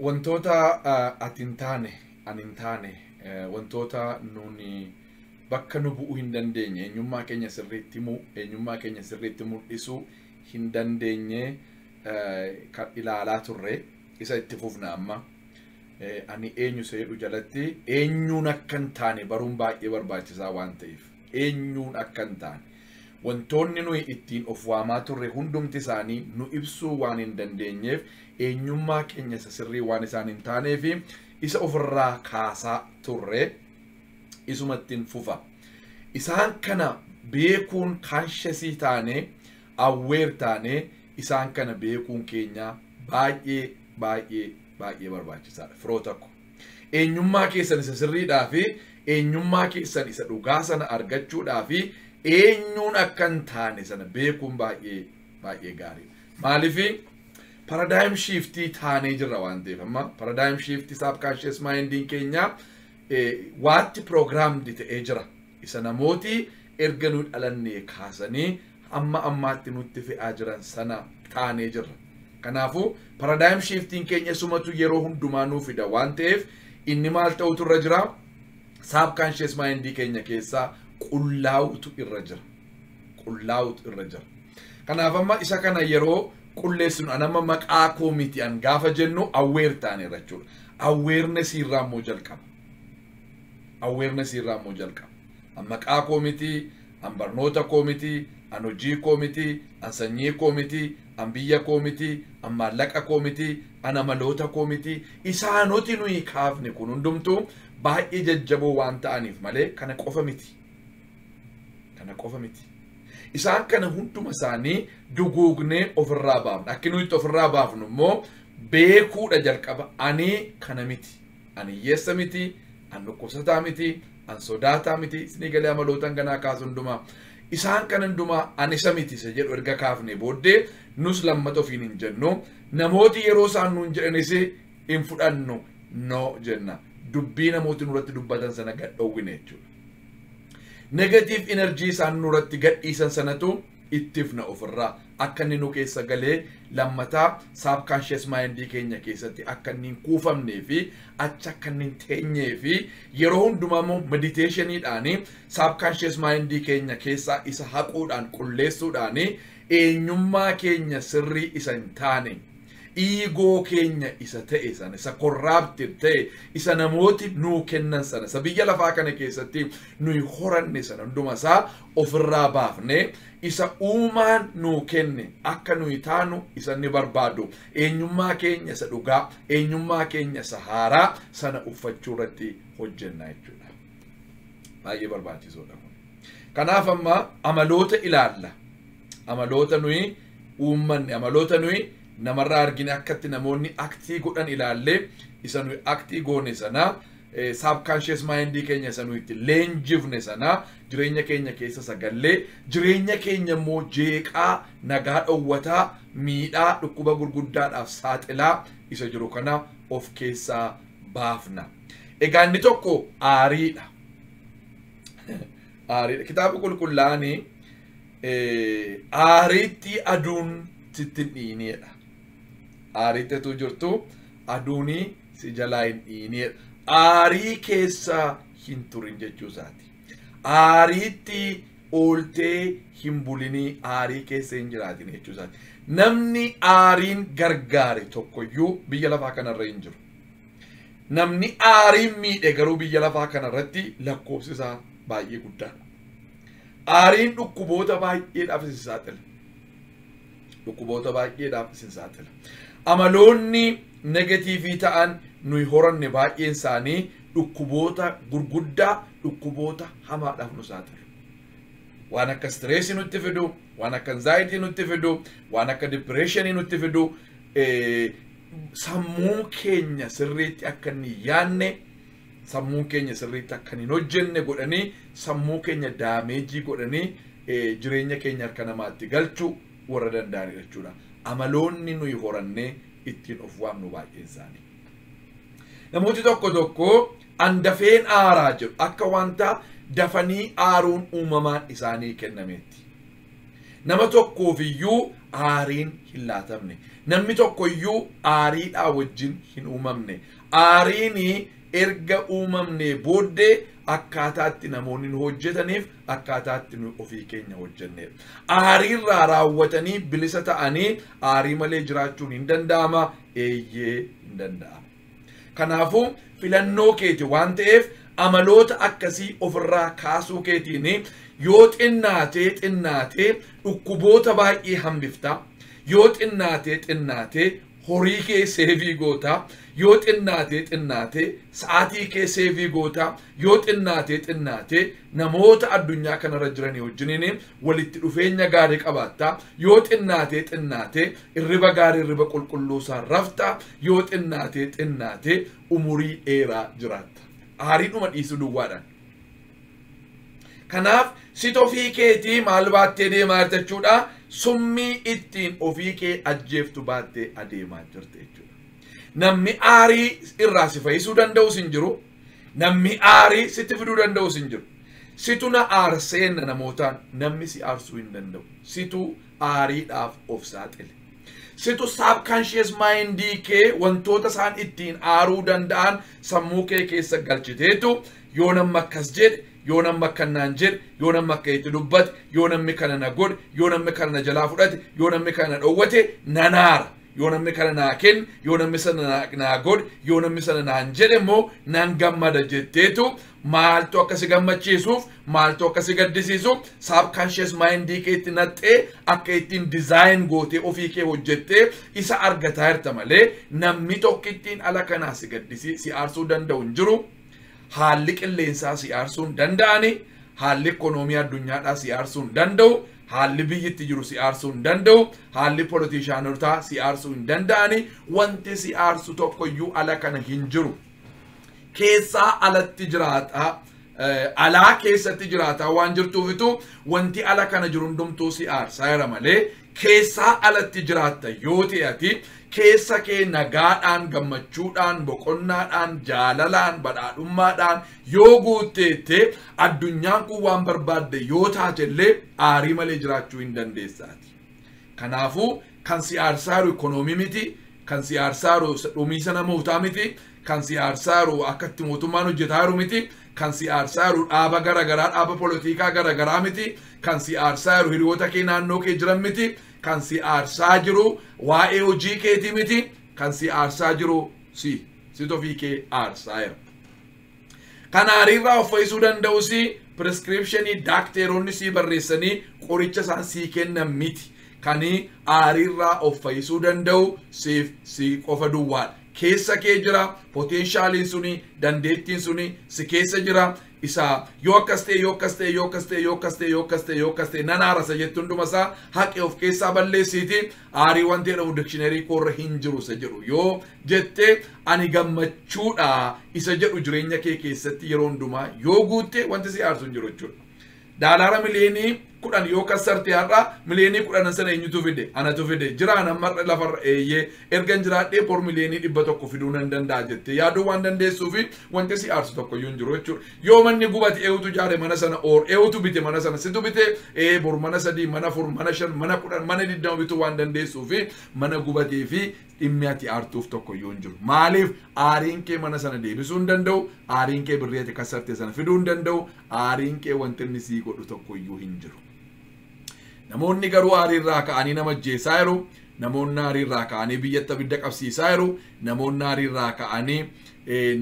wantoota atintaane anintaane wantoota nuni bakka nu bu'uu hin dandeenye eenyummaa keenya sirriitti mul'isu hin dandeenye kan ilaalaa turre isa itti fufna amma ani eenyu seedhu jalatti eenyuun akkan taane baruun baay'ee barbaachisaa waan ta'eef eenyuun akkan taane wantoonni nuyi ittiin of waamaa turre hundumti isaanii nu ibsuu waan hin dandeenyeef eenyummaa keenya sirrii waan isaan hin taaneef isa ofirraa kaasaa turre isumattiin fufa isaan kana beekuun consciously taane aware taane isaan kana beekuun keenya baay'ee barbaachisaadha firoota ko eenyummaa keessan isa sirriidhaa fi eenyummaa keessan isa dhugaa sana argachuudhaa fi eenyuun akkan taane sana beekuun baay'ee gaarii maaliif paradigm shiftii taanee jirra waan ta'eef amma paradigm shiftii subconscious mindin keenya waatti programmed ta'ee jira isa namooti erga nu dhalannee kaasanii amma ammaatti nutti fe'aa jiran sana taanee jirra kanaafu paradigm shifting keenya sumatu yeroo hundumaa nuuf fida waan ta'eef inni maal ta'utu irra jira subconscious mindii keenya keessaa qullaa'utu irra jira kanaaf amma isa kana yeroo qulleessinu anama maqaa koo miti an gaafa jennu aware taane jechuudha awareness irraa immoo jalqaba an maqaa koo miti an barnoota koo miti an hojii koo miti an sanyii koo miti an biyya koo miti an maallaqa koo miti an amaloota koo miti isaanoti nuyi kaafne kun hundumtu baay'ee jajjaboo waan ta'aniif malee kana qofa miti isaan kana hunduma isaanii duguugnee ofirraa baafna akka nuyi ofirraa baafnu immoo beekuudha jalqaba ani kana miti ani hiyyeessa miti an dhukkubsataa miti an sodaataa miti isinii galee amalootan ganaa kaasu hundumaa isaan kana hundumaa ani isa miti isa jedhu erga kaafne booddee nus lammata ofiin hin jennu namooti yeroo isaan nuun jedhanis hin fudhannu no jenna dubbii namooti nurratti dubbatan sana gad dhowwine jechuudha negative energy isaan nurratti gadhiisan sanatu ittifna ofirraa akka inni nu keessa galee lammataa subconscious mindii keenya keessatti akka inni kuufamnee fi acha akka inni teenyee fi yeroo hundumaa meditationiidhaan subconscious mindii keenya keessaa isa haquudhaan qulleessuudhaan eenyummaa keenya sirrii isa hin taane ego keenya isa ta'e sana isa corrupted ta'e isa namooti nuu kennan sana isa biyya lafaa kana keessatti nuyi horanne sana hunduma isaa ofirraa baafne isa uumaan nuu kenne akka nuyi taanu isa inni barbaadu eenyummaa keenya isa dhugaa eenyummaa keenya isa haaraa sana uffachuu irratti hojjenna jechuudha baay'ee barbaachisoodha kanaaf amma amaloota ilaalla amaloota nuyi uummanne amaloota nuyi namarraa argine akkatti namoonni aktii godhan ilaallee isa nuyi aktii goone sana subconscious mindii keenya isa nuyi itti leenjifne sana jireenya keenya keessa sagallee jireenya keenya immoo jeeqaa nagaa dhowwataa miidhaa dhukkuba gurguddaadhaaf saaxilaa isa jiru kana of keessaa baafna egaa inni tokko aariidha kitaaba qulqullaa'anii aariitti aduun sitti dhiineedha aariitti jirtu aduunii si jalaa hin dhiineedha aarii keessaa hin turin jechuusaati aariitti ooltee hin bulinii aarii keessa hin jiraatin jechuusaati namni aariin gargaare tokkoyyuu biyya lafaa kanarra hin jiru namni aariin miidhe garuu biyya lafaa kanarratti lakkoofsisaa baay'ee guddaadha aariin dhukkuboota baay'eedhaaf isin saaxila amaloonni negatiivii ta'an nuyi horanne baay'een isaanii dhukkuboota gurguddaa dhukkuboota hamaadhaaf nu saaxilu waan akka stressii nutti fidu waan akka anxiety nutti fidu waan akka depressionii nutti fidu sammuu keenya sirriitti akka hin yaanne sammuu keenya sirriitti akka hin hojjenne godhanii sammuu keenya daameejii godhanii jireenya keenya harka namaatti galchuu warra danda'anidha jechuudha amaloonni nuyi horannee ittiin of waamnu baay'een isaanii namooti tokko andafeen aaraa jiru akka wanta dafanii aaruun uumamaan isaanii kennameetti nama tokkoofiyyuu aariin hin laatamne namni tokkoyyuu aariidhaa wajjin hin uumamne. Aariini erga uumamne booddee akkaataatti namoonni nu hojjetaniif akkaataatti nu ofii keenya hojjenneef. Aariirraa raawwatanii bilisa ta'anii aarii malee jiraachuun hin danda'ama, eeyyee hin danda'ama. Kanaafuu filannoo keeti waan ta'eef amaloota akkasii ofirraa kaasuu keetiin yoo xinnaatee dhukkuboota baay'ee hambifta, yoo xinnaatee horii kee seevii goota, yoo xinnaatee sa'aatii kee seevii goota, yoo xinnaatee namoota addunyaa kanarra jiranii wajjiniin walitti dhufeenya gaarii qabaatta, yoo xinnaatee irriba gaarii irriba qulqulluusaa rafta, yoo xinnaatee umurii dheeraa jiraatta. Aariidhuma dhiisuu duwwaadhaan. Kanaaf sit ofii keetii maal baattee deemaa jirta jechuudha. Summii ittiin ofii kee ajjeeftu baattee adeemaa jirta jechuudha. Namni aarii irraa si fayyisuu danda'us hin jiru. Namni aarii sitti fiduu danda'us hin jiru. Situ na aarseenna namootaan namni si aarsuu hin danda'u. Situ aariidhaaf of saaxile. Situ subconscious mindii kee wantoota isaan ittiin aaruu danda'an sammuu kee keessa galchiteetu yoo namni akkas jedhe, yoo namni akkanaan jedhe, yoo namni akka itti dubbate, yoo namni kana na godhe, yoo namni kana na jalaa fudhate, yoo namni kana na dhowwate nan aara. Yoo namni kana naa kenne, yoo namni sana naa godhe, yoo namni sana naan jedhe immoo nan gammada jetteetu maaltu akka si gammachiisuuf, maaltu akka si gaddisiisuuf subconscious mindii keetti naxxee akka ittiin design gootee ofii kee hojjettee isa argataa jirta malee namni tokko ittiin ala kanaa si gaddisiisuu aarsuu danda'u hin jiru. Haalli qilleensaa si aarsuu hin danda'ani, haalli ikoonoomii addunyaadhaa si aarsuu hin danda'u, haalli biyyatti jiru si aarsuu hin danda'u, haalli politiishaanotaa si aarsuu hin danda'ani. Wanti si aarsu tokkoyyuu ala kana hin jiru. Keessaa alatti jiraata, alaa keessatti jiraata waan jirtuufitu wanti ala kana jiru hundumtuu si aarsaa jira malee keessaa alatti jiraatta yoo ta'e keessa kee nagaadhaan, gammachuudhaan, boqonnaadhaan, jaalalaan, badhaadhummaadhaan yoo guutteette addunyaan kun waan barbaadde yoo taatellee aarii malee jiraachuu hin dandeessaati. Kanaafuu kan si aarsaaru ikoonoomii miti, kan si aarsaaru dhumiisa namootaa miti, kan si aarsaaru akkatti mootummaan hojjetaaru miti, kan si aarsaaru dhaaba garagaraa, dhaaba politikaa garagaraa miti, kan si aarsaaru hiriyoota kee naannoo kee jiran miti, kan si aarsaa jiru waa'ee hojii keetii miti, kan si aarsaa jiru sit ofii kee aarsaa jira. Kan aariirraa of fayyisuu danda'u prescriptionii daakteeronni si barreessanii qoricha isaan si kennan miti. Kan aariirraa of fayyisuu danda'u si qofa duwwaadha. Keessa kee jira, potenshaaliin suni, dandeettiin suni si keessa jira. Isa yoo akkas ta'e nan aarsa jettu hundumasaa haqee of keessaa balleessiiti. Aarii wanti jedhamu dikshiinarii koorra hin jiru isa jedhu yoo jette ani gammachuudha isa jedhu jireenya kee keessatti yeroo hundumaa yoo guutte wanti si aarsu hin jiru jechuudha. Daalaara miliyoonii 10 yoo kasarte har'a miliyoonii 10 sana eenyutu fide? Anatu fide. Jiraan ammarra lafarra eeyyee ergan jiraadhee por miliyoonii 100 fiduu nan danda'a jette yaaduu waan dandeessuufi wanti si aarsu tokko iyyuu hin jiru jechuudha. Yoo manni gubate eewutu jaare mana sana eewutu bite mana sana situ bite bor mana 3 mana 4 mana 5 mana 10 mana 20 bituu waan dandeessuufi mana gubatee fi dhimmi ati aartuuf tokko iyyuu hin jiru. Maaliif aariin kee mana sana deebisuu hin danda'u, aariin kee birrii kasarte sana fiduu hin danda'u, aariin kee wanti inni sii godhu tokko iyyuu hin jiru. Namoonni garuu aariirraa ka'anii nama ajjeesaa jiru, namoonni aariirraa ka'anii biyyatti abidda qabsiisaa jiru, namoonni aariirraa ka'anii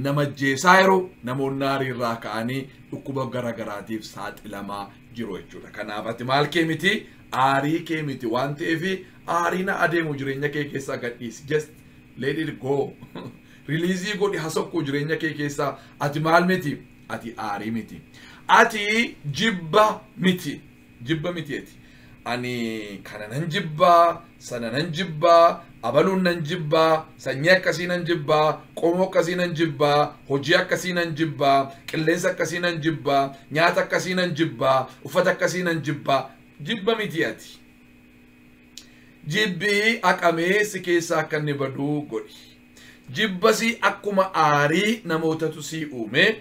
nama ajjeesaa jiru, namoonni aariirraa ka'anii dhukkuba garagaraatiif saaxilamaa jiru jechuudha. Kanaaf ati maal kee miti, aarii kee miti waan ta'eef aariin adeemu jireenya kee keessaa gadhiisi. Just let it go. Release godhi hasokku jireenya kee keessaa. Ati maal miti? Ati aarii miti. Ati jibba miti. Jibba miti ati. Ani kana nan jibbaa, sana nan jibbaa, abaluun nan jibbaa, sanyii akkasii nan jibbaa, qomoo akkasii nan jibbaa, hojii akkasii nan jibbaa, qilleensa akkasii nan jibbaa, nyaata akkasii nan jibbaa, uffata akkasii nan jibbaa. Jibba miti ati. Jibbii aqamee si keessaa akka inni baduu godhi. Jibbasi akkuma aarii namootatu si uume.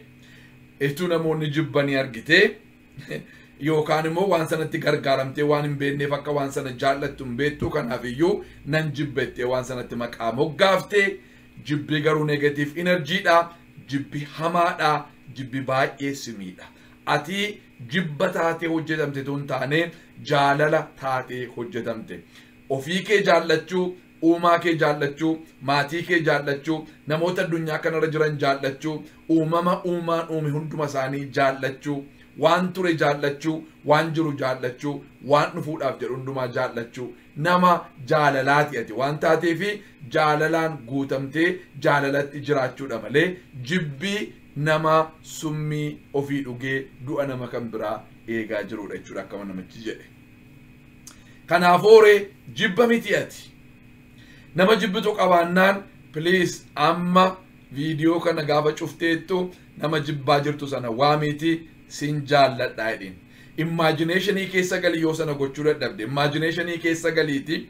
Etu namoonni jibbanii argite. yookaan immoo waan sanatti gargaaramtee waan hin beekneef akka waan sana jaallattu hin beektu kanaafiyyuu nan jibbettee waan sanatti maqaa moggaaftee jibbi garuu negative energyidha jibbi hamaadha jibbi baay'ee simiidha ati jibba taatee hojjetamte tun taane jaalala taatee hojjetamte ofii kee jaallachuu uumaa kee jaallachuu maatii kee jaallachuu namoota addunyaa kanarra jiran jaallachuu uumama uumaan uume hunduma isaanii jaallachuu waan ture jaallachuu waan jiru jaallachuu waan dhufuudhaaf jedhu hundumaa jaallachuu nama jaalalaati ati waan taateefi jaalalaan guutamtee jaalalatti jiraachuudha malee jibbii nama summii ofii dhugee du'a nama kan biraa eegaa jirudha jechuudha akkama namichi jedhe. Kanaafuu jibba miti ati nama jibbitu qabaannaan please amma viidiyoo kana gaafa cufteettu nama jibbaa jirtu sana waamiti sin jaalladha jedhin imaginationii keessa galii yoo sana gochuu dadhabde imaginationii keessa galiiti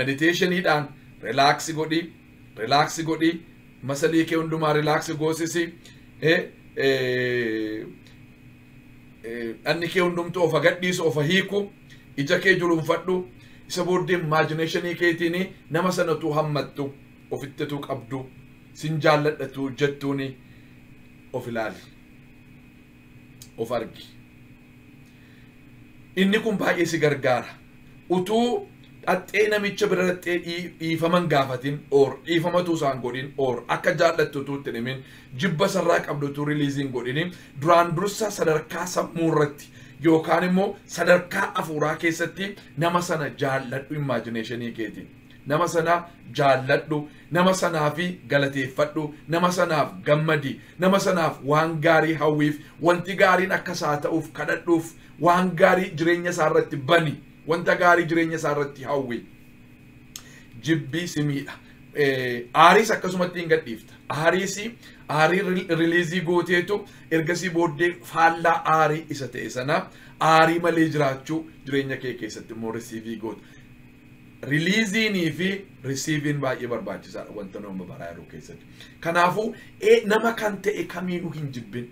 meditationiidhaan relax godhi masalii kee hundumaa relax goosisi anni kee hundumtu ofa gadhiisu ofa hiiku ija kee julunfadhu isa booddee imaginationii keetiin nama sanatu hammattu ofittetu qabdu sin jaalladhatu jettuuni of ilaali of argi inni kun baay'ee si gargaara utuu dhaxxee namicha bira dhaxxee dhiifaman gaafatin or dhiifamatu isaan godhin or akka jaallattutu itti himin jibba sarraa qabdutu riliiziin godhin duraan dursa sadarkaa sammuu irratti yookaan immoo sadarkaa afuuraa keessatti nama sana jaalladhu imaginationii keetiin nama sana jaalladhu nama sanaaf galateeffadhu nama sanaaf gammadi nama sanaaf waan gaarii hawwiif wanti gaariin akka isaa ta'uuf kadhadhuuf waan gaarii jireenya isaa irratti bani wanta gaarii jireenya isaa irratti hawwi jibbii simiidha aariis akkasumatti hin gadhiifta aarii riliizii gooteetu ergasii booddee faallaa aarii isa ta'e sana aarii malee jiraachuu jireenya kee keessatti immoo risiivii goota riliiziinii fi risiiviin baay'ee barbaachisaadha wanta nama baraa yeroo keessatti kanaafuu nama kan ta'e kamiinuu hin jibbin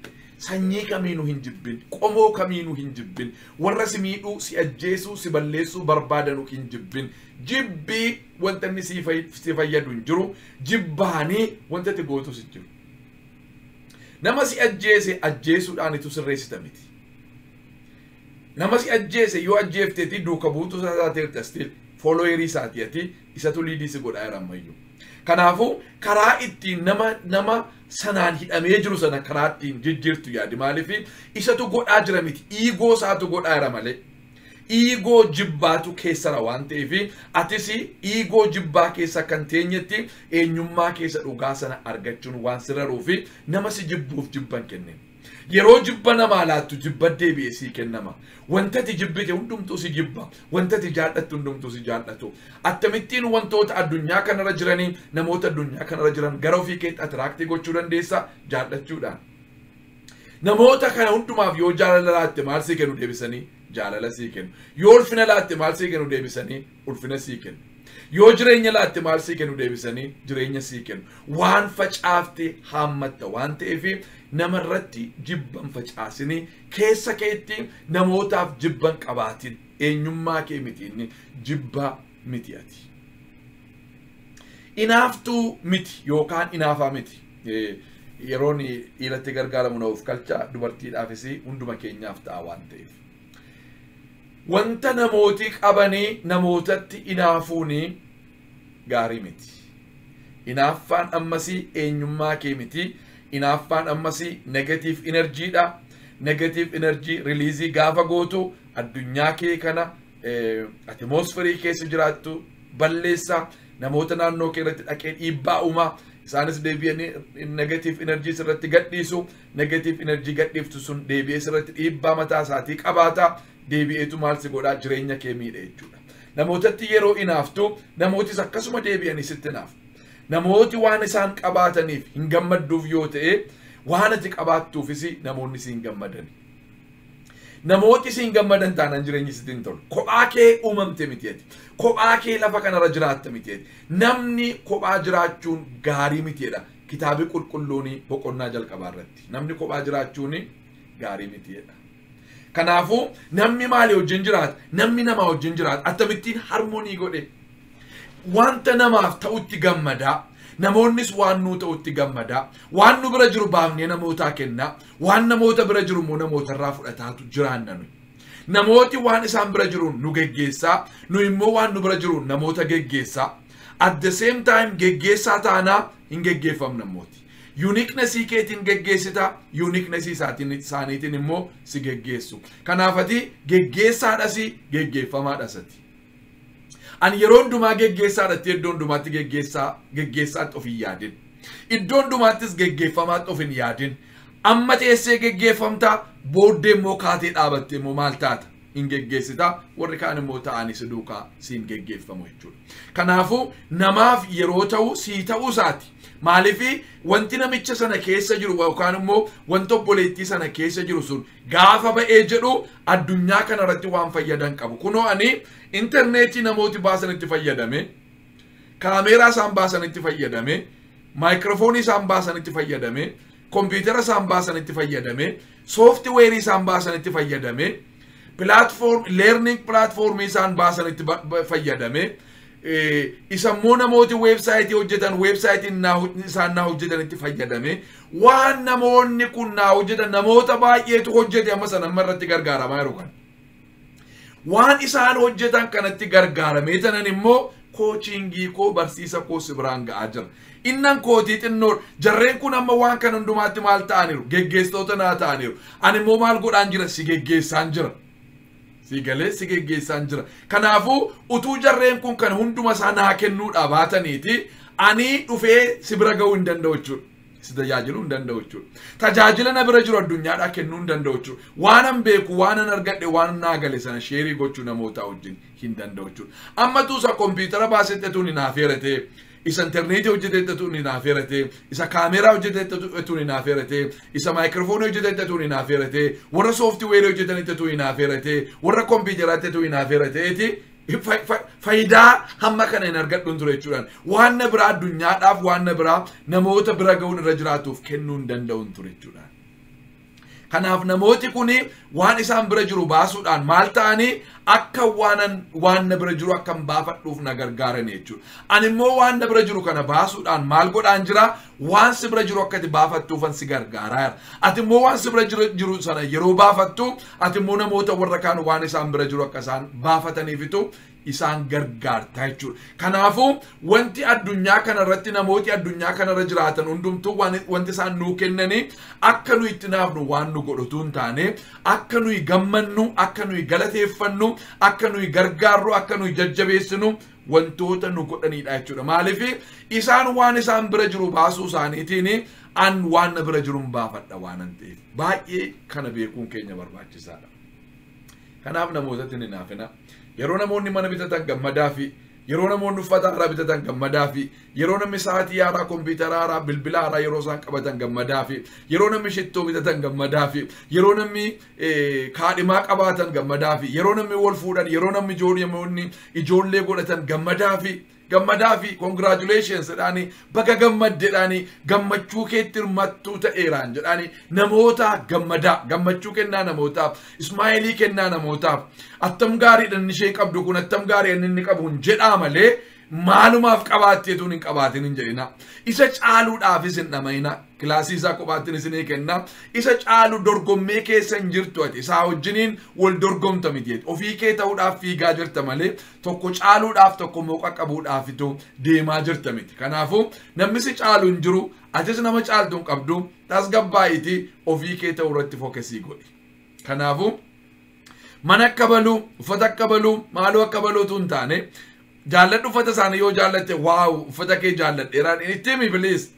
sanyii kamiinuu hin jibbin qomoo kamiinuu hin jibbin warra si miidhuu si ajjeesuu si balleessuu barbaadanuu hin jibbin jibbii wanta inni si fayyadu hin jiru jibbaanii wanta itti gootu si jiru nama si ajjeese ajjeesuudhaanitu sirreessita miti nama si ajjeese yoo ajjeefteeti duuka buutu isaateerta stiil followerii isaatiiti isatu liidii si godhaa jirammayyu kanaafuu karaa ittiin nama sanaan hidhamee jiru sana karaa ittiin jijjiirtu yaadi maaliif isatu godhaa jira miti iigoo isaatu godhaa jira malee iigoo jibbaatu keessara waan ta'eef atis iigoo jibbaa keessa kan teenyetti eenyummaa keessa dhugaa sana argachuun waan sirraruuf nama si jibbuuf jibban kenne yeroo jibba namaa laattu jibba deebi'ee sii kennama wantati jibbite hundumtuu si jibba wantati jaallattu hundumtuu si jaallatu akkamittiin wantoota addunyaa kanarra jiranii namoota addunyaa kanarra jiran gara ofii keetti atiraaktii gochuu dandeessa jaallachuudhaan namoota kana hundumaaf yoo jaalala laatte maal sii kennu deebisanii jaalala sii kennu yoo ulfina laatte maal sii kennu deebisanii ulfina sii kennu yoo jireenya laatte maal sii kennu deebisanii jireenya sii kennu waan facaaftee haammatta waan ta'eef namarratti jibban facaasini keessa keetti namootaaf jibban qabaatin eenyummaa kee miti inni jibba miti ati inaaftuu miti yookaan inaafaa miti yeroon dhiiratti gargaaramu na'uuf kalcha dubartiidhaafis hunduma keenyaaf ta'a waan ta'eef wanta namooti qabanii namootatti inaafuuni gaarii miti inaaffaan ammasii eenyummaa kee miti inaaffaan ammasii negative energyidha negative energy release gaafa gootu addunyaa kee kana atmosphere keessa jiraattu balleessa namoota naannoo kee irratti dhaqee dhiibbaa uumaa isaanis deebi'anii negative energy irratti gadhiisu negative energy gadhiiftu sun deebi'ee irratti dhiibbaa mataa isaatii qabaata deebi'eetu maal si godhaa jireenya kee miidha jechuudha namootatti yeroo inaaftu namootis akkasuma deebi'anii sitti inaaf namooti waan isaan qabaataniif hin gammadduuf yoo ta'e waan ati qabaattuufis namoonni si hin gammadan namooti si hin gammadan taanaan jireenyi sitti hin tolu kophaa kee uumamte miti ati kophaa kee lafa kanarra jiraatta miti ati namni kophaa jiraachuun gaarii mitiidha kitaabi qulqulluun boqonnaa jalqabaa irratti namni kophaa jiraachuun gaarii mitiidha Kanaafuu namni maali wajjin jiraata? Namni nama wajjin jiraata. Attamittiin harmoonii godhe. Wanta namaaf ta'utti gammadaa. Namoonnis waan nu ta'utti gammadaa. Waan nu bira jiru baafnee namootaa kennaa. Waan namoota bira jiru immoo namoota irraa fudhataatu jiraanna. Namooti waan isaan bira jiru nu geggeessaa. Nu immoo waan nu bira jiru namoota geggeessaa. At the same time geggeessaa taanaa hin geggeeffamne namooti. Uniqueness keetiin geggeessita, uniqueness isaaniitiin immoo si geggeessu. Kanaafati geggeessaadhas geggeeffamaadhasati. Ani yeroo hundumaa geggeessaadhatti iddoo hundumaatti geggeessaatti of hin yaadin. Iddoo hundumaattis geggeeffamaatti of hin yaadin. Amma teessee geggeeffamta, booddee immoo kaatee dhaabatte immoo maal taata? In geggeessita, warri kaan immoo ta'anii si duukaa siin geggeeffamu jechuudha. Kanaafuu namaaf yeroo ta'u sii ta'uu isaati. Maalifi wanti namicha sana keessa jiru yookaan immoo wanta obboleettii sana keessa jiru sun gaafa ba'ee jedhu addunyaa kana irratti waan fayyadan qabu. Kunoo ani interneetii namooti baasanitti fayyadame, kaameeraa isaan baasanitti fayyadame, maayikiroofoonii isaan baasanitti fayyadame, kompiitara isaan baasanitti fayyadame, sooftiweerii isaan baasanitti fayyadame, learning platformii isaan baasanitti fayyadame. Isammoo namooti website hojjetan website isaan naa hojjetanitti fayyadame waan namoonni kun naa hojjetan namoota baay'eetu hojjete amma sana irratti gargaaramaa jiru kan waan isaan hojjetan kanatti gargaaramee tanan immoo coachingii koo barsiisa koo sibiraan ga'aa jira innan kootii xinnoo jarreen kun amma waan kan hundumaatti maal ta'aniiru geggeessitoota naa ta'aniiru ani immoo maal godhaan jira si geggeessaan jira. Sigale sigeggeessaan jira. Kanaafuu utuu jarreen kun kan hunduma isaa kennuudha baataniiti ani dhufee si bira ga'uu hin danda'u jechuudha. Si tajaajiluu hin danda'u jechuudha. Tajaajila na bira jiru addunyaadhaa kennuu hin danda'u jechuudha. Waan an beeku waan an argadhe waan naa gale sana sheerii gochuu namootaa wajjin hin danda'u jechuudha. Amma tuusa kompiitara baasetti tuun hin hafeerate. Isa internetii hojjetee tuun hin hafeerate. Isa kaameeraa hojjetee tuun hin hafeerate. Isa maayikiroofoonii hojjetee tuun hin hafeerate. Warra sooftiweerii hojjetanii tuun hin hafeerate. Warra kompiitaraatti tuun hin hafeerate. Faayidaa hamma kana hin argadhuun ture jechuudhaan waan na biraa addunyaadhaaf waan na biraa namoota bira ga'uun irra jiraatuuf kennuu hin danda'uun ture jechuudhaan. Kanaaf namooti kuni waan isaan bira jiru baasuudhaan maal ta'anii akka waan na bira jiru akkam baafadhuuf na gargaaran jechuudha. Ani immoo waan na bira jiru kana baasuudhaan maal godhaan jira waan si bira jiru akkati baafattuufan si gargaaraa. Ati immoo waan si bira jiru sana yeroo baafattu ati immoo namoota warra kaan waan isaan bira jiru akka isaan baafataniifitu isaan gargaartaa jechuudha. Kanaafuu wanti addunyaa kana irratti namooti addunyaa kana irra jiraatan hundumtuu wanti isaan nuu kennanii akka nu itti naafnu waan nu godhatu hin taane akka nu gammannu akka nu galateeffannu akka nu gargaarru akka nu jajjabeessinu wantoota nu godhanidha jechuudha. Maaliif isaan waan isaan bira jiru baasuu isaaniitiin an waan na bira jiru baafadha waan an ta'eef baay'ee kana beekuun keenya barbaachisaadha. Kanaaf namootatti hin naafina. Yeroo namoonni mana bitatan gammadaa fi yeroo namoonni uffata haaraa bitatan gammadaa fi yeroo namni sa'aatii haaraa kompiitara haaraa bilbila haaraa yeroo isaan qabatan gammadaa fi yeroo namni shittoo bitatan gammadaa fi yeroo namni kaadhimaa qabaatan gammadaa fi yeroo namni wal fuudhan yeroo namni ijoollee godhatan gammadaa fi congratulations jedhani baga gammaddeedhani gammachuu keetti hirmattuu ta'eeraan jedhani namoota gammachuu kennaa namootaaf ismaa'ilii kennaa namootaaf attam gaariidhaan ishee qabdu kun attam gaariidhaan inni qabu hin jedhaa malee maalumaaf qabaatteetuun hin qabaatin hin jedhina isa caaluudhaafis hin dhamayina kilaasii isaa kophaattin isinii kenna isa caalu dorgommee keessa hin jirtu ati isaa wajjiniin wal dorgomta miti ofii kee ta'uudhaaf fiigaa jirta malee tokko caaluudhaaf tokko mooqa qabuudhaafitu deemaa jirta miti. Kanaafuu namni si caalu hin jiru atis nama caaltu hin qabdu tasgabbaa'itii ofii kee ta'uu irratti fookasii godhi. Kanaafuu mana akka baluu uffata akka baluu maaloo akka baluutu hin taane jaalladhu uffata isaanii yoo jaallatte waaw uffata kee jaalladheeraan itti himi please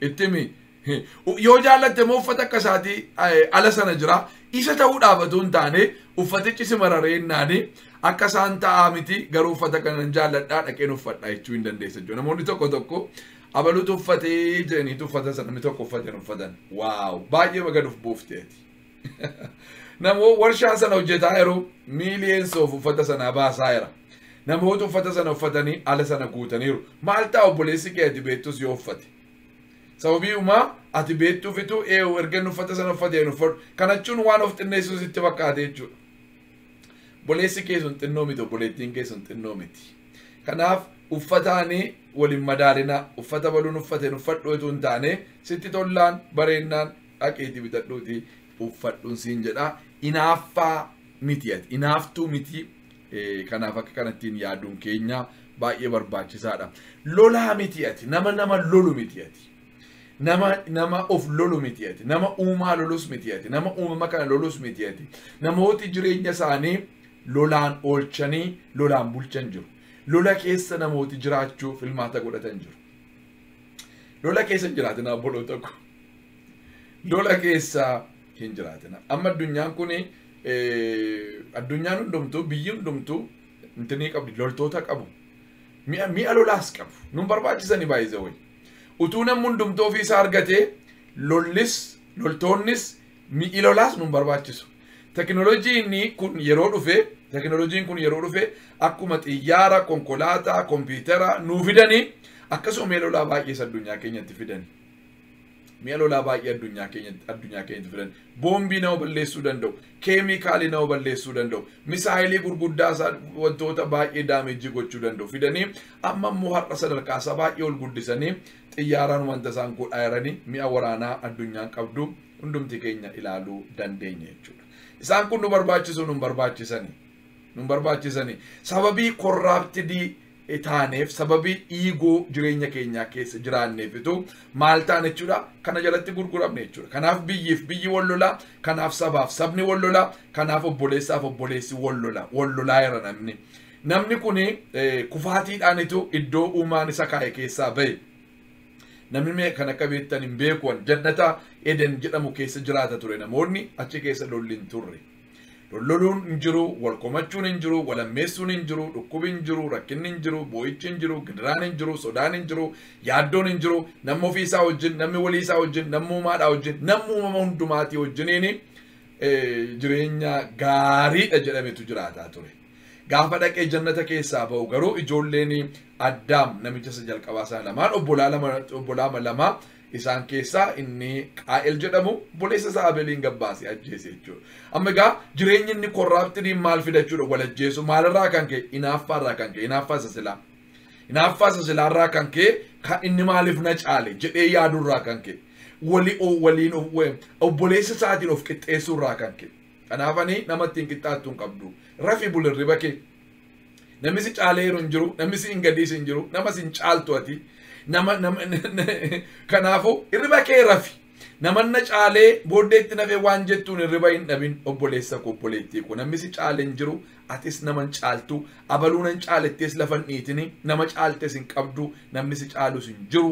itti himi. Yoo jaallatte moo uffata akka isaatii ala sana jira isa ta'uu dhaabatu hin taane uffatichi si mararee hinnaani akka isaan ta'aa miti garuu uffata kanan jaalladhaa dhaqeen uffadhaa jechuu hin dandeessa jechuudha. Namoonni tokko abaluutu uffatee jedhaniitu uffata sana namni tokko uffatan waaw baay'ee magaduuf buufteeti. Namoo warshaan sana hojjetaa yeroo millions of uffata sana baasaa jira. Namoota uffata sana uffatanii ala sana guutaniiru maal ta'a obboleessi kee ati beektus yoo uffate sababii uumaa ati beektuu fitu ergen uffata sana uffatee uffadhu kanachuun waan of xinneessu sitti fakkaate jechuudha. Boleessi kee sun xinnoo miti obboleettiin kee sun xinnoo miti. Kanaaf uffataanii waliin madaalina uffata baluun uffateen uffadhu etuu hin taane sitti tollaan bareennaan dhaqeetii bitadhuuti uffadhuun siin jedha. Inaaffaa miti ati inaaftuu miti. Kanaaf akka kanattiin yaaduun keenya baay'ee barbaachisaadha. Lolaa miti ati nama lolu miti ati. Nama of lolu miti ati. Nama uumaa lolus miti ati. Nama uumama kana lolus miti ati. Namooti jireenya isaanii lolaan oolchanii lolaan bulchan jiru. Lola keessa namooti jiraachuu filmaata godhatan jiru. Lola keessa hin jiraatina obboloota ko. Lola keessa hin jiraatina. Amma addunyaan kuni addunyaan hundumtuu biyyi hundumtuu intinii qabdi loltoota qabu. Mi'a lolaas qabu. Nun barbaachisanii baay'ee wayi. Utuu namni hundumtuu ofii isaa argatee loltoonnis mi'i lolaas nun barbaachisu. Teknooloojiin kun yeroo dhufe akkuma xiyyaara, konkolaataa, kompiitara nuu fidanii akkasuma mi'a lolaa baay'ee addunyaa keenyatti fidanii. Mi'a lolaa baay'ee addunyaa keenyatti fidan. Boombii nama balleessuu danda'u, keemikaalii nama balleessuu danda'u, misaayilii gurguddaa wantoota baay'ee daameejii gochuu danda'u fidanii amma immoo har'a sadarkaa isaa baay'ee ol guddisanii xiyyaaraan wanta isaan godhaayiranii mi'a waraanaa addunyaan qabdu hundumti keenya ilaaluu dandeenya jechuudha. Isaan kun nu barbaachisanii sababii korraaptidii taaneef sababii iigoo jireenya keenyaa keessa jiraanneefitu maal taane jechuudha kana jalatti gurguramne jechuudha. Kanaaf biyyi wal lolaa, kanaaf sabaaf sabni wal lolaa, kanaaf obboleessaaf obboleessi wal lolaa jira namni kuni kufaatiidhaanitu iddoo uumaan isa kaa'e keessaa bahe. Namni kan akka beektan hin beekuwan jannata Eden jedhamu keessa jiraata ture namoonni achi keessa lolli hin turre. Loluun hin jiru, wal komachuun hin jiru, wal ammeessuun hin jiru, dhukkubi hin jiru, rakkinni hin jiru, boo'ichi hin jiru, gidiraan hin jiru, sodaan hin jiru, yaaddoon hin jiru, namni ofii isaa wajjin, namni walii isaa wajjin, namni uumaadhaa wajjin, namni uumama hundumaatii wajjiniin jireenya gaariidha jedhametu jiraataa ture. Gaafa dhaqee jannata keessaa ba'u garuu ijoolleen Addaam namicha isa jalqabaa isaa lamaan obbolaa lama isaan keessaa inni Qaa'el jedhamu obboleessa isaa Abeliin gabbaasee ajjeese jechuudha. Amma egaa jireenyi inni korraaptidii maal fidachuudha wal ajjeesu maalirraa kan ka'e inaaffaarraa kan ka'e inaaffaa isa silaarraa kan ka'e kan inni maaliif na caale jedhee yaadurraa kan ka'e waliin obboleessa isaatiin of qixxeessuurraa kan ka'e. Kanaafanii namatti hin qixxaattu hin qabdu. Rafi bulirriba kee namni si caaleeru hin jiru, namni si hin gadiis hin jiru, nama si hin caaltu ati. Kanaafuu irriba kee rafi. Namanna caalee booddeetti nafee waan jettuun irriba hin dhabin obboleessa koo obboleettii koo namni si caale hin jiru, atis naman caaltu, abaluun hin caalettees lafan dhiitini, nama caaltes hin qabdu, namni si caalus hin jiru,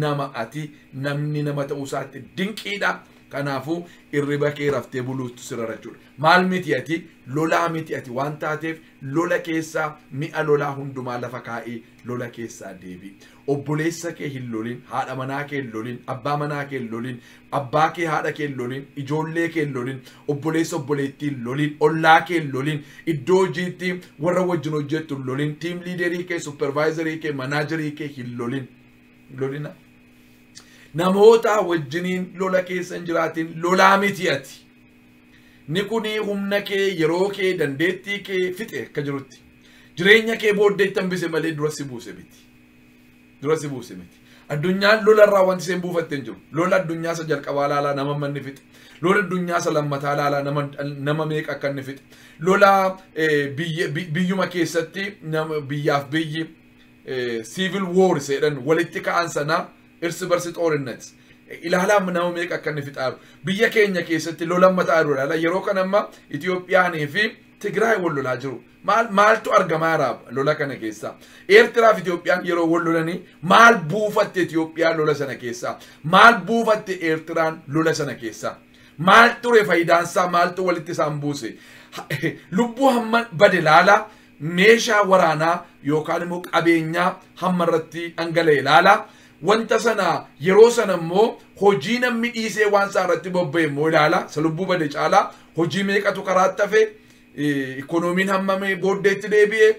nama ati namni nama ta'uu isaatti dinqiidha. Kanaafuu irriba kee raftee buluutu sirra jechuudha. Maal miti ati lolaa miti ati waan taateef lola keessaa mi'a lolaa hundumaa lafa kaa'ee lola keessaa deebi. Obboleessa kee hin lolin, haadha manaa kee hin lolin, abbaa manaa kee hin lolin, abbaa kee haadha kee hin lolin, ijoollee kee hin lolin, obboleessa obboleettii hin lolin, ollaa kee hin lolin, iddoo hojiitti warra wajjin hojjettu hin lolin, tiim liiderii kee, supervaayizarii kee, manaajarii kee hin lolin. Namoota wajjiniin lola keessa hin jiraatin lolaa miti ati. Ni kuni humna kee, yeroo kee, dandeettii kee fixe akka jirutti. Jireenya kee booddeetti hambise malee dura si buuse miti. Addunyaan lola irraa wanti isheen buufatte hin jiru. Lola addunyaa isa jalqabaa laalaa nama manni fixe. Lola addunyaa isa lammataa laalaa nama meeqa akka inni fixe. Lola biyyuma keessatti biyyaaf biyyi civil war jedhan walitti ka'an sanaa irsi barsi xoorinnet ilaalaa nama meeqa akka inni fixaaru. Biyya keenya keessatti lola mataa jiru ilaala. Yeroo kana amma Itoophiyaanii fi Tigraay wal lolaa jiru. Maaltu argamaa jira lola kana keessa? Eertiraaf Itoophiyaan yeroo wal lolanii maal buufatte Itoophiyaan lola sana keessa? Maal buufatte Eertiraan lola sana keessa? Maal ture faayidaansaa? Maaltu walitti isaan buuse? Lubbuu hamma bade ilaala. Meeshaa waraanaa yookaan immoo qabeenyaa hamma irratti dhangala'e ilaala. Wanta sana yeroo sana immoo hojii namni dhiisee waan isaa irratti bobba'e immoo ilaala. Lubbuu bade caalaa hojii meeqatu karaatti hafe? Ikoonomiin hammame booddeetti deebi'e?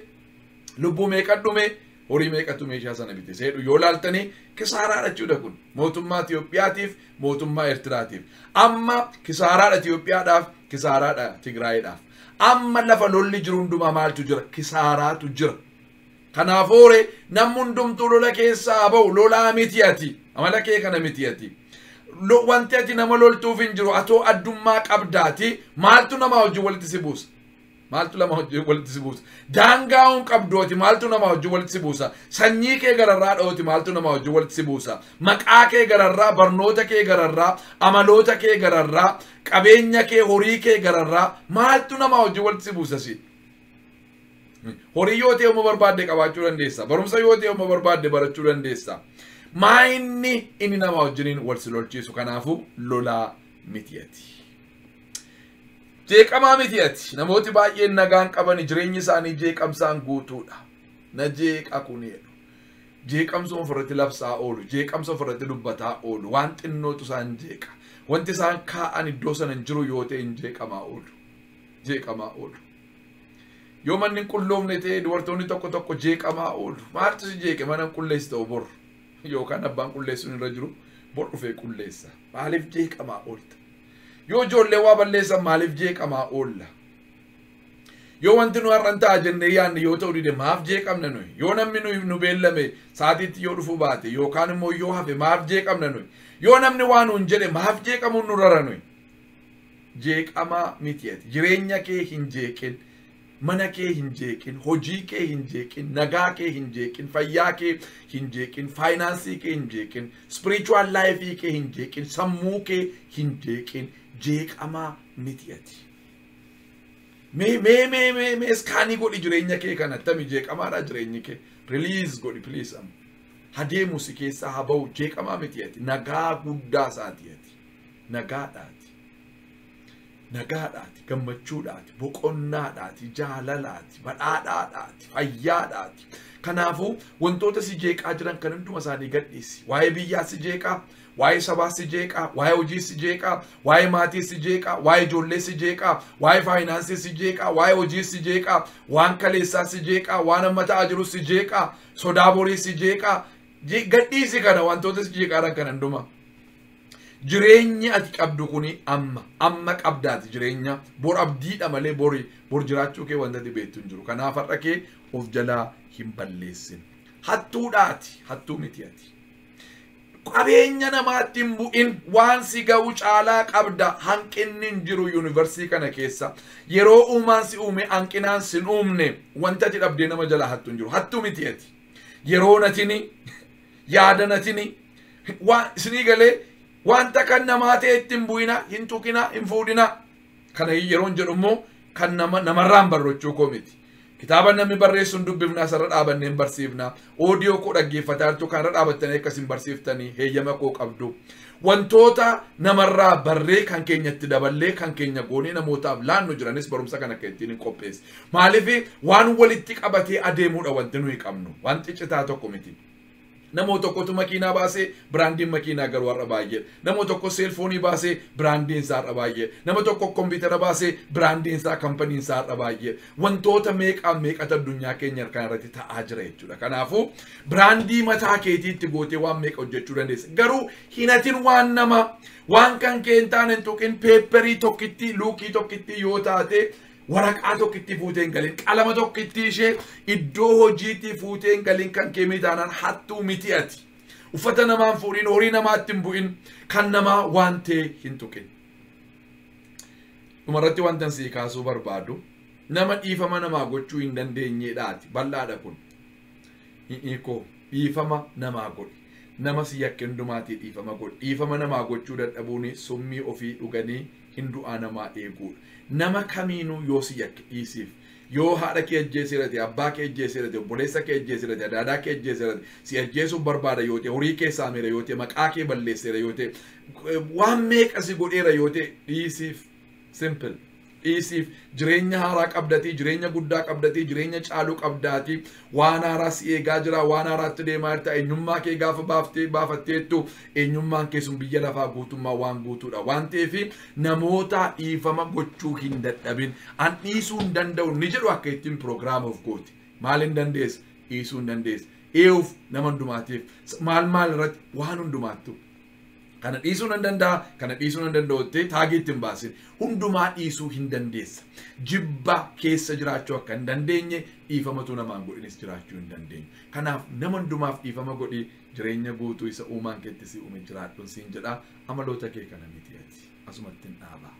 Lubbuu meeqa dhume? Horii meeqatu meeshaa sana bite? Seedhu yoo laaltanii Kisaaraa jechuudha kun. Mootummaa Itoophiyaatiif, mootummaa Eertiraatiif. Amma kisaaraa Itoophiyaadhaaf, kisaaraa Tigraayiidhaaf. Amma lafa lolli jiru hundumaa maaltu jira? Kisaaraatu jira. Kanaafuu namni hundumtuu lola keessaa ba'u lolaa miti ati. Amala kee kana miti ati. Wanti ati nama loltuuf hin jiru atoo addummaa qabdaati. Maaltu nama hojii walitti si buusa? Maaltu nama hojii walitti si buusa? Daangaa'uun qabdooti maaltu nama hojii walitti si buusa? Sanyii kee gararraa dhooti maaltu nama hojii walitti si buusa? Maqaa kee gararraa, barnoota kee gararraa, amaloota kee gararraa, qabeenya kee, horii kee gararraa maaltu nama hojii walitti si buusa si? Horii yoo ta'e uma barbaadde qabaachuu dandeessa. Barumsa yoo ta'e uma barbaadde barachuu dandeessa. Maayinni inni nama wajjiniin wal si lolchiisu kanaafuu lolaa miti ati. Jeeqamaa miti ati. Namooti baay'een nagaan qaban jireenyi isaanii jeeqamsaan guutuudha. Na jeeqa kuneedhu. Jeeqamsa ofirratti labsaa oolu. Jeeqamsa ofirratti dubbataa oolu. Waan xinnootu isaan jeeqa. Wanti isaan kaa'an iddoo sana hin jiru yoo ta'e hin jeeqamaa oolu. Jeeqamaa oolu. Yoo manni qulloofne ta'e dubartoonni tokko tokko jeeqamaa oolu. Maaltu si jeeqe mana qulleessi ta'u boru. Yookaan abbaan qulleessuun irra jiru bor dhufee qulleessa. Maaliif jeeqamaa oolta? Yoo ijoollee waa balleessan maaliif jeeqamaa oolla? Yoo wanti nu har'an ta'a jennee yaadne yoo ta'u dide maaf jeeqamna nuyi? Yoo namni nu beellame saatiitti yoo dhufu baate yookaan immoo yoo hafe maaf jeeqamna nuyi? Yoo namni waan nuun jedhe maaf jeeqamuun nu rara nuyi? Jeeqamaa miti ati. Jireenya kee hin jeeqin. Mana kee hin jeeqin, hojii kee hin jeeqin, nagaa kee hin jeeqin, fayyaa kee hin jeeqin, faayinaansii kee hin jeeqin, spiritual life kee hin jeeqin, sammuu kee hin jeeqin. Jeeqamaa miti ati. Mee iskaanii godhi jireenya kee kanatti jeeqamaadha jireenyi kee. Release godhi please am. Hadeemu si keessaa haa ba'u jeeqamaa miti ati. Nagaa guddaa isaati ati. Nagaadhaati. Nagaadhaati, gammachuudhaati, boqonnaadhaati, jaalalaati, badhaadhaadhaati, fayyaadhaati. Kanaafuu wantoota si jeeqaa jiran kan hunduma isaanii gadhiisi. Waa'ee biyyaa si jeeqaa, waa'ee sabaa si jeeqaa, waa'ee hojii si jeeqaa, waa'ee maatii si jeeqaa, waa'ee ijoollee si jeeqaa, waa'ee faayinaansii si jeeqaa, waa'ee hojii si jeeqaa, waan kaleessaa si jeeqaa, waan amma ta'aa jiru si jeeqaa, sodaa borii si jeeqaa. Gadhiisi kana wantoota si jeeqaa kan hunduma. Jireenya ati qabdu kuni amma qabdaati jireenya bor abdiidha malee bor jiraachuu kee wanta beektu hin jiru. Kanaaf har'a kee of jalaa hin balleessin. Hattuudhaati, hattuu miti ati. Qabeenya namaatti hin bu'in waan si ga'u caalaa qabda. Hanqinni hin jiru yuunivarsiitii kana keessa. Yeroo uumaan si uume hanqinaan sin uumne wanta ati dhabdee nama jalaa hattuu hin jiru. Hattuu miti ati. Yeroo natini yaada natini waan isinii galee wanta kan namaa ta'e ittiin bu'ina, hin tuqina, hin fuudhina. Kana yeroon jedhu immoo kan namarraan barachuu koo miti. Kitaaba namni barreessuun dubbifnaa asirra dhaabannee hin barsiifnaa. Oodiyoo koo dhaggeeffataa jirtu kanarra dhaabattanii akkasiin barsiiftanii heeyyama koo qabdu. Wantoota namarraa barree kan keenyatti daballee kan keenya goonee namootaaf laannu jiranis barumsa kan akka ittiin hin qopheessi. Maaliif waan walitti qabatee adeemuudha wanti nuyi qabnu. Wanti citaa tokko miti. Namoota tokkotu makiinaa baasee biraandiin makiinaa garuu har'a baay'ee. Namoota tokko seelfoonii baasee biraandiin isaa har'a baay'ee. Nama tokko kompiitara baasee biraandiin isaa kampaniin isaa har'a baay'ee. Wantoota meeqata addunyaa keenya kan irratti ta'aa jira jechuudha. Kanaafuu biraandii mataa keetiitti gootee waan meeqa hojjechuu dandeessa. Garuu hinatin waan kan kee hin taane hin tuqin peepperii tokkitti luukii tokkitti yoo taate waraqaa tokkitti fuuteen galin qalama tokkitti ishee iddoo hojiitti fuuteen galin kan kee mitaanaan hattuu miti ati. Uffata namaan fuudhin horii namaatti hin bu'in kan namaa waan ta'e hin tuqin. Dhumarratti wantan sii kaasuu barbaadu nama dhiifama namaa gochuu hin dandeenyedhaati. Bal'aadha kun. Hiikoo dhiifama namaa godhi. Nama si yakke hundumaatii dhiifama godhi. Dhiifama namaa gochuu dadhabuun summii ofii dhuganii hin du'aa namaa eeguudha. Nama kamiinuu yoo si yakke dhiisiif. Yoo haadha kee ajjeesirate, abbaa kee ajjeesirate, obboleessa kee ajjeesirate, daadaa kee ajjeesirate, si ajjeesuuf barbaada yoo ta'e, horii kee saameera yoo ta'e, maqaa kee balleesseera yoo ta'e, waan meeqa si godheera yoo ta'e dhiisiif. Simple. Dhiisiif jireenya haaraa qabdatii, jireenya guddaa qabdatii, jireenya caaluu qabdatii, waan haaraa si eegaa jira, waan haaraatti deemaa jirta, eenyummaa kee gaafa baafatteettu, eenyummaan kee sun biyya lafaa guutummaa waan guutuudha. Waan ta'eef namoota dhiifama gochuu hin dadhabin. An dhiisuu hin danda'u ni jedhu akka ittiin program of gooti. Maal hin dandeessa? Dhiisuu hin dandeessa. eeyuuf nama hundumaatiif maal irratti waan hundumaattu kana dhiisuu nan danda'a kana dhiisuu nan danda'utti taageetti hin baasin hundumaa dhiisuu hin dandeessa jibba keessa jiraachuu akka hin dandeenye dhiifamatu namaan godhinis jiraachuu hin dandeenye kanaaf nama hundumaaf dhiifama godhi jireenya guutuu isa uumaan keetti si uume jiraadhuun siin jedha amaloota kee kana miti ati asumatti hin dhaabaa.